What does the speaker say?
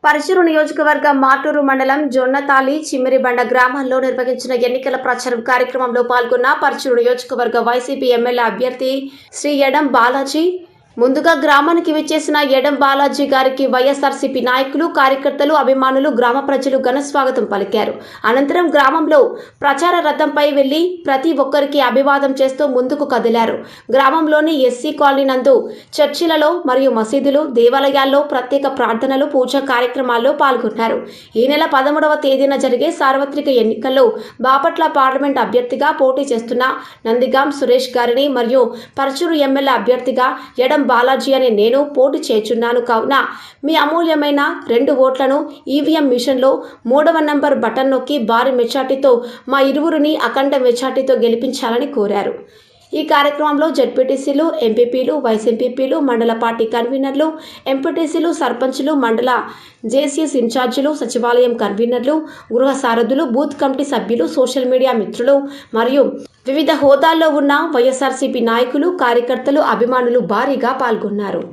పరచూరు నియోజకవర్గ మాటూరు మండలం జొన్నతాలి చిమ్మిరిబండ గ్రామాల్లో నిర్వహించిన ఎన్నికల ప్రచారం కార్యక్రమంలో పాల్గొన్న పరచూరు నియోజకవర్గ వైసీపీ ఎమ్మెల్యే అభ్యర్థి శ్రీ ఎడం బాలాజీ ముందుగా గ్రామానికి విచ్చేసిన ఎడం బాలాజీ గారికి వైఎస్ఆర్సీపీ నాయకులు, కార్యకర్తలు, అభిమానులు, గ్రామ ప్రజలు ఘన స్వాగతం పలికారు. అనంతరం గ్రామంలో ప్రచార రథంపై వెళ్లి ప్రతి ఒక్కరికి అభివాదం చేస్తూ ముందుకు కదిలారు. గ్రామంలోని ఎస్సీ కాలనీ నందు చర్చిలలో మరియు మసీదులు, దేవాలయాల్లో ప్రత్యేక ప్రార్థనలు, పూజా కార్యక్రమాల్లో పాల్గొన్నారు. ఈ నెల 13వ తేదీన జరిగే సార్వత్రిక ఎన్నికల్లో బాపట్ల పార్లమెంట్ అభ్యర్థిగా పోటీ చేస్తున్న నందిగాం సురేష్ గారిని మరియు పరచూరు ఎమ్మెల్యే అభ్యర్థిగా ఎడం బాలాజీ అని నేను పోటీ చేయుచున్నాను. కావున మీ అమూల్యమైన 2 ఓట్లను ఈవీఎం మిషన్లో 3వ నంబర్ బటన్ నొక్కి భారీ మెజార్టీతో మా ఇరువురిని అఖండ మెజార్టీతో గెలిపించాలని కోరారు. ఈ కార్యక్రమంలో జెడ్పీటీసీలు, ఎంపీపీలు, వైస్ ఎంపీపీలు, మండల పార్టీ కన్వీనర్లు, ఎంపీటీసీలు, సర్పంచులు, మండల జేసీఎస్ ఇన్ఛార్జీలు, సచివాలయం కన్వీనర్లు, గృహ సారథులు, బూత్ కమిటీ సభ్యులు, సోషల్ మీడియా మిత్రులు మరియు వివిధ హోదాల్లో ఉన్న వైఎస్ఆర్సీపీ నాయకులు, కార్యకర్తలు, అభిమానులు భారీగా పాల్గొన్నారు.